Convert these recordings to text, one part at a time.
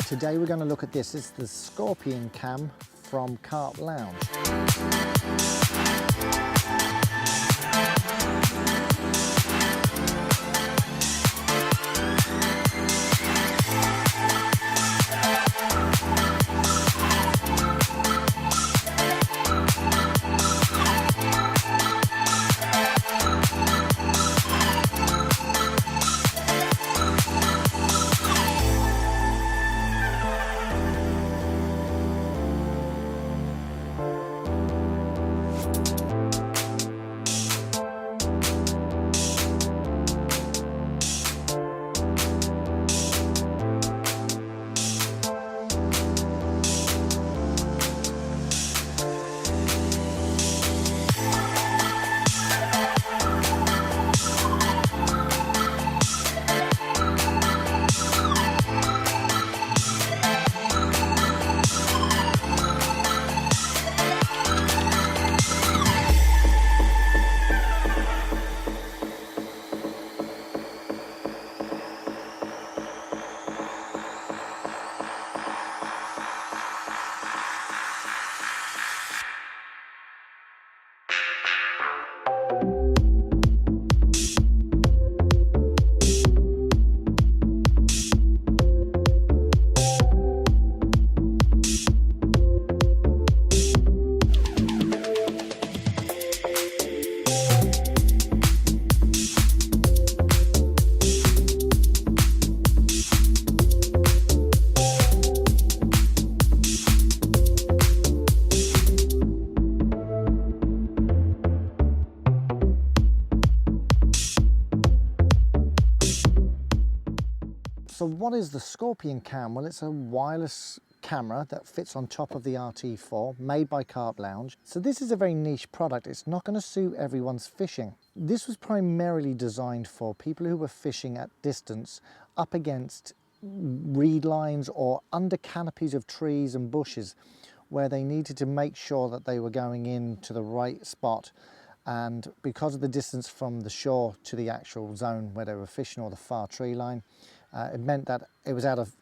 Today we're going to look at this. It's the Scorpion Cam from CarpLounge. So what is the Scorpion Cam? Well, it's a wireless camera that fits on top of the RT4, made by CarpLounge. So this is a very niche product. It's not going to suit everyone's fishing. This was primarily designed for people who were fishing at distance up against reed lines or under canopies of trees and bushes, where they needed to make sure that they were going into the right spot. And because of the distance from the shore to the actual zone where they were fishing, or the far tree line, it meant that it was out of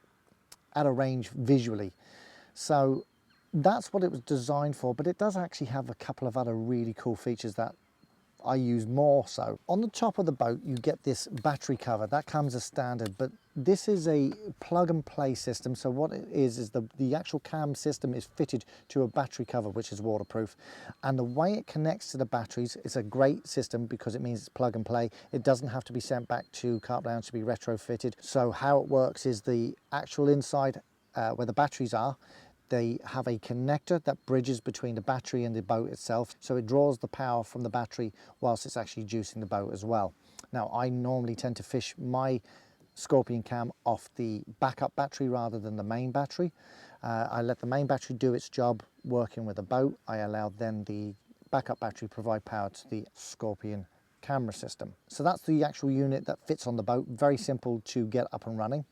range visually. So that's what it was designed for, but it does actually have a couple of other really cool features that I use more so. On the top of the boat you get this battery cover that comes as standard, but this is a plug and play system. So what it is the actual cam system is fitted to a battery cover which is waterproof, and the way it connects to the batteries is a great system because it means it's plug and play. It doesn't have to be sent back to CarpLounge to be retrofitted. So how it works is the actual inside where the batteries are, they have a connector that bridges between the battery and the boat itself, so it draws the power from the battery whilst it's actually juicing the boat as well. Now I normally tend to fish my Scorpion Cam off the backup battery rather than the main battery. I let the main battery do its job working with the boat. I allowed then the backup battery provide power to the Scorpion camera system. So that's the actual unit that fits on the boat. Very simple to get up and running.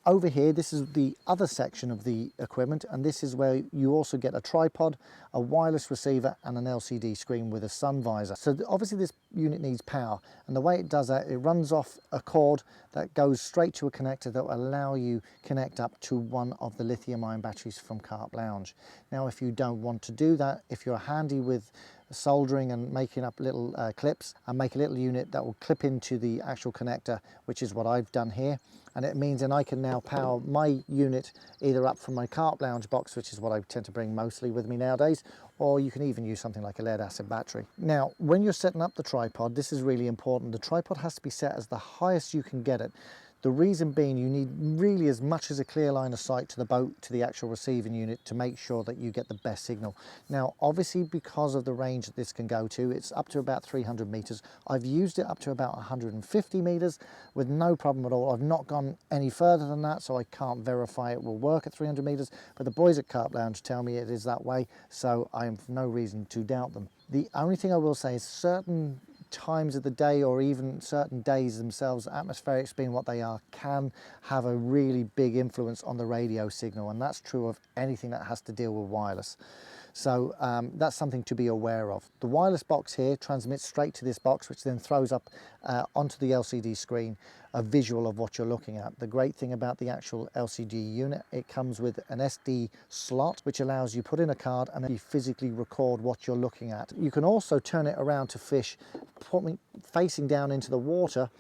Over here, this is the other section of the equipment, and this is where you also get a tripod, a wireless receiver and an LCD screen with a sun visor. So obviously this unit needs power, and the way it does that, it runs off a cord that goes straight to a connector that will allow you connect up to one of the lithium-ion batteries from CarpLounge. Now if you don't want to do that, if you're handy with soldering and making up little clips, and make a little unit that will clip into the actual connector, which is what I've done here, and it means then I can now power my unit either up from my CarpLounge box, which is what I tend to bring mostly with me nowadays, or you can even use something like a lead acid battery. Now when you're setting up the tripod, this is really important. The tripod has to be set as the highest you can get it. The reason being, you need really as much as a clear line of sight to the boat, to the actual receiving unit, to make sure that you get the best signal. Now, obviously, because of the range that this can go to, it's up to about 300 meters. I've used it up to about 150 meters with no problem at all. I've not gone any further than that, so I can't verify it will work at 300 meters, but the boys at CarpLounge tell me it is that way, so I have no reason to doubt them. The only thing I will say is certain times of the day, or even certain days themselves, atmospherics being what they are, can have a really big influence on the radio signal, and that's true of anything that has to deal with wireless. So that's something to be aware of. The wireless box here transmits straight to this box, which then throws up onto the LCD screen a visual of what you're looking at. The great thing about the actual LCD unit, it comes with an SD slot, which allows you put in a card and then you physically record what you're looking at. You can also turn it around to fish facing down into the water,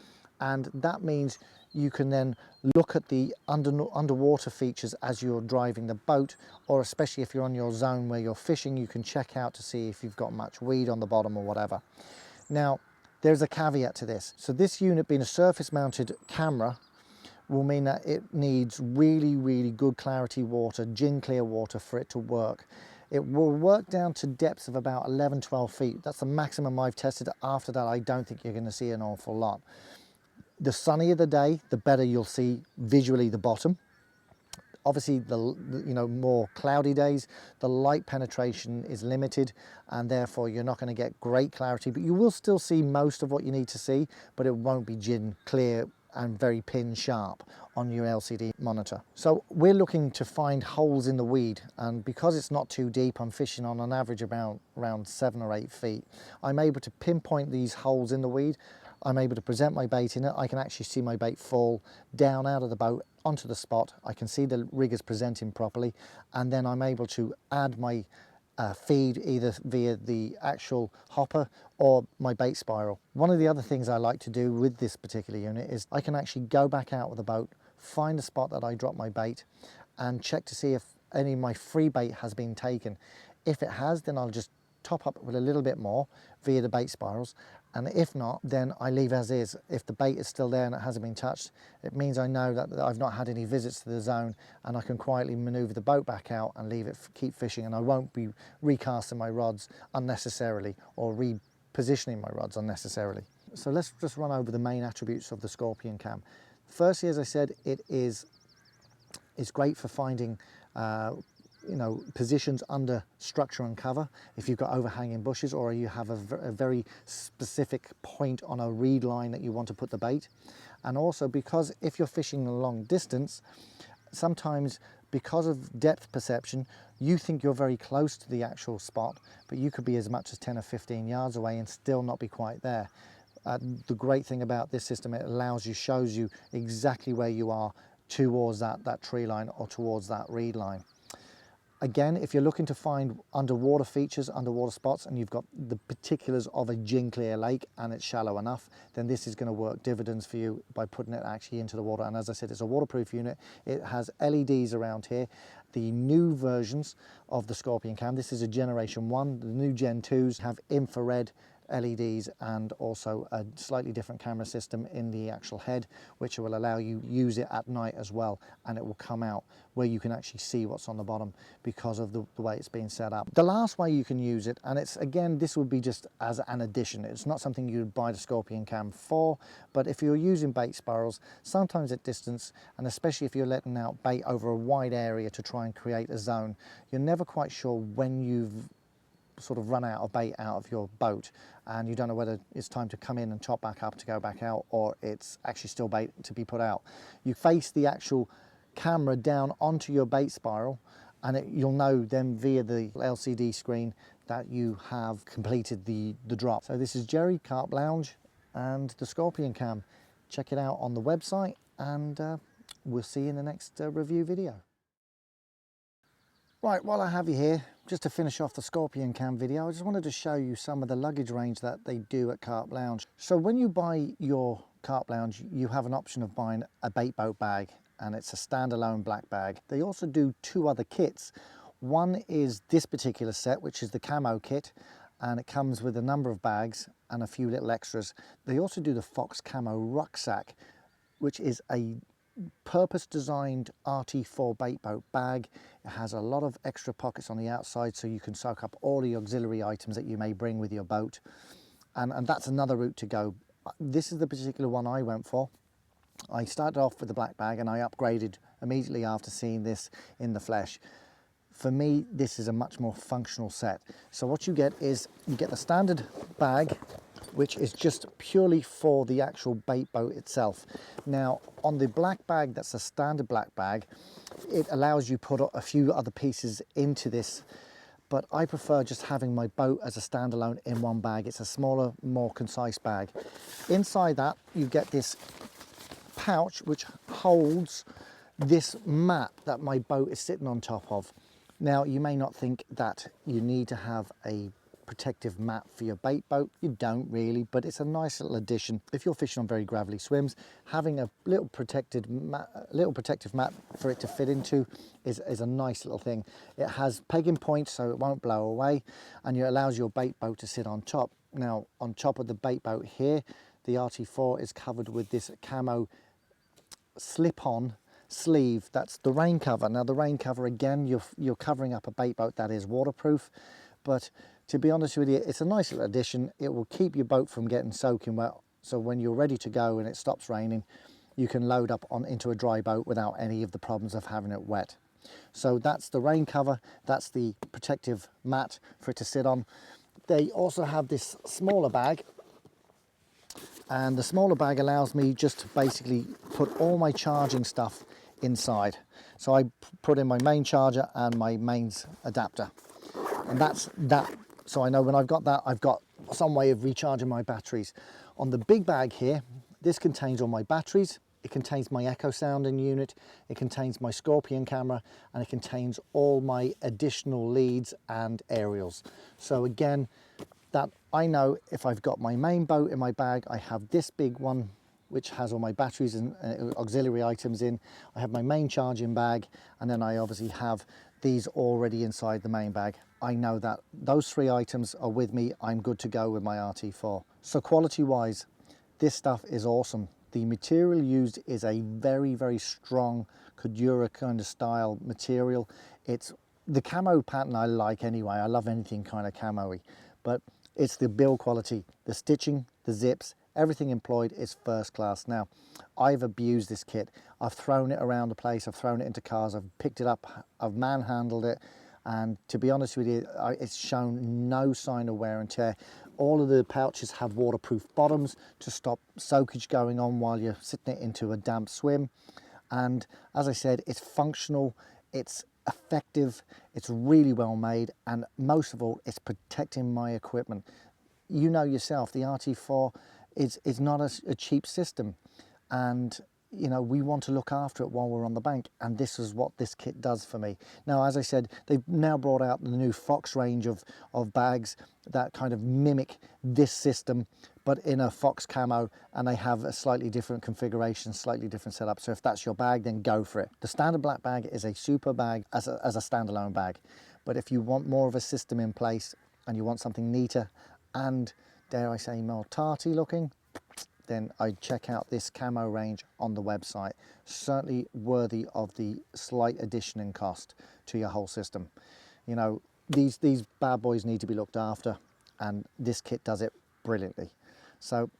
and that means you can then look at the underwater features as you're driving the boat, or especially if you're on your zone where you're fishing, you can check out to see if you've got much weed on the bottom or whatever. Now, there's a caveat to this. So this unit being a surface mounted camera will mean that it needs really, really good clarity water, gin clear water for it to work. It will work down to depths of about 11, 12 feet. That's the maximum I've tested. After that, I don't think you're going to see an awful lot. The sunnier the day, the better you'll see visually the bottom. Obviously, the more cloudy days, the light penetration is limited, and therefore you're not going to get great clarity, but you will still see most of what you need to see, but it won't be gin clear and very pin sharp on your LCD monitor. So we're looking to find holes in the weed, and because it's not too deep, I'm fishing on an average about around 7 or 8 feet. I'm able to pinpoint these holes in the weed. I'm able to present my bait in it. I can actually see my bait fall down out of the boat onto the spot. I can see the riggers presenting properly, and then I'm able to add my feed either via the actual hopper or my bait spiral. One of the other things I like to do with this particular unit is I can actually go back out with the boat, find the spot that I dropped my bait, and check to see if any of my free bait has been taken. If it has, then I'll just top up with a little bit more via the bait spirals, and if not, then I leave as is. If the bait is still there and it hasn't been touched, it means I know that I've not had any visits to the zone, and I can quietly maneuver the boat back out and leave it, keep fishing, and I won't be recasting my rods unnecessarily or repositioning my rods unnecessarily. So let's just run over the main attributes of the Scorpion Cam. Firstly, as I said, it's great for finding positions under structure and cover if you've got overhanging bushes, or you have a very specific point on a reed line that you want to put the bait. And also because if you're fishing a long distance, sometimes because of depth perception, you think you're very close to the actual spot, but you could be as much as 10 or 15 yards away and still not be quite there. The great thing about this system, it shows you exactly where you are towards that tree line or towards that reed line. Again, if you're looking to find underwater features, underwater spots, and you've got the particulars of a gin clear lake and it's shallow enough, then this is going to work dividends for you by putting it actually into the water. And as I said, it's a waterproof unit. It has LEDs around here. The new versions of the Scorpion Cam, this is a generation 1, the new Gen 2s have infrared LEDs and also a slightly different camera system in the actual head, which will allow you to use it at night as well, and it will come out where you can actually see what's on the bottom because of the way it's been set up. The last way you can use it, and it's again, this would be just as an addition, it's not something you'd buy the Scorpion Cam for, but if you're using bait spirals, sometimes at distance, and especially if you're letting out bait over a wide area to try and create a zone, you're never quite sure when you've sort of run out of bait out of your boat, and you don't know whether it's time to come in and top back up to go back out, or it's actually still bait to be put out. You face the actual camera down onto your bait spiral, and you'll know then via the LCD screen that you have completed the drop. So this is Jerry, CarpLounge, and the Scorpion Cam. Check it out on the website, and we'll see you in the next review video. Right, while I have you here, just to finish off the Scorpion Cam video, I just wanted to show you some of the luggage range that they do at CarpLounge. So when you buy your CarpLounge, you have an option of buying a baitboat bag, and it's a standalone black bag. They also do 2 other kits. One is this particular set, which is the Camo Kit, and it comes with a number of bags and a few little extras. They also do the Fox Camo Rucksack, which is a purpose-designed RT4 baitboat bag. It has a lot of extra pockets on the outside, so you can soak up all the auxiliary items that you may bring with your boat, and that's another route to go. This is the particular one I went for. I started off with the black bag and I upgraded immediately after seeing this in the flesh. For me, this is a much more functional set. So what you get is, you get the standard bag, which is just purely for the actual bait boat itself. Now, on the black bag, that's a standard black bag, it allows you to put a few other pieces into this, but I prefer just having my boat as a standalone in one bag. It's a smaller, more concise bag. Inside that, you get this pouch which holds this mat that my boat is sitting on top of. Now, you may not think that you need to have a protective mat for your bait boat. You don't really, but it's a nice little addition. If you're fishing on very gravelly swims, having a little protective mat for it to fit into is a nice little thing. It has pegging points so it won't blow away, and it allows your bait boat to sit on top. Now, on top of the bait boat here, the RT4 is covered with this camo slip-on sleeve. That's the rain cover. Now, the rain cover, again, you're covering up a bait boat that is waterproof, but to be honest with you, it's a nice little addition. It will keep your boat from getting soaking wet, so when you're ready to go and it stops raining, you can load up into a dry boat without any of the problems of having it wet. So that's the rain cover, that's the protective mat for it to sit on. They also have this smaller bag, and the smaller bag allows me just to basically put all my charging stuff inside. So I put in my main charger and my mains adapter, and that's that. So I know when I've got that, I've got some way of recharging my batteries. On the big bag here, this contains all my batteries, it contains my echo sounding unit, it contains my Scorpion camera, and it contains all my additional leads and aerials. So again, that I know if I've got my main boat in my bag, I have this big one which has all my batteries and auxiliary items in. I have my main charging bag, and then I obviously have these already inside the main bag. I know that those three items are with me. I'm good to go with my RT4. So quality wise, this stuff is awesome. The material used is a very, very strong Cordura kind of style material. It's the camo pattern I like anyway. I love anything kind of camo-y, but it's the build quality, the stitching, the zips, everything employed is first class. Now, I've abused this kit. I've thrown it around the place, I've thrown it into cars, I've picked it up, I've manhandled it, and to be honest with you, it's shown no sign of wear and tear. All of the pouches have waterproof bottoms to stop soakage going on while you're sitting it into a damp swim. And as I said, it's functional, it's effective, it's really well made, and most of all, it's protecting my equipment. You know yourself, the RT4 is not a cheap system, and you know, we want to look after it while we're on the bank, and this is what this kit does for me. Now, as I said, they've now brought out the new Fox range of bags that kind of mimic this system, but in a Fox camo, and they have a slightly different configuration, slightly different setup. So if that's your bag, then go for it. The standard black bag is a super bag as a standalone bag, but if you want more of a system in place and you want something neater and, dare I say, more tarty looking, then I'd check out this camo range on the website. Certainly worthy of the slight addition in cost to your whole system. You know, these bad boys need to be looked after, and this kit does it brilliantly. So,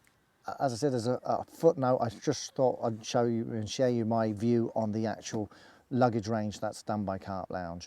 as I said, as a footnote, I just thought I'd show you and share you my view on the actual luggage range that's done by CarpLounge.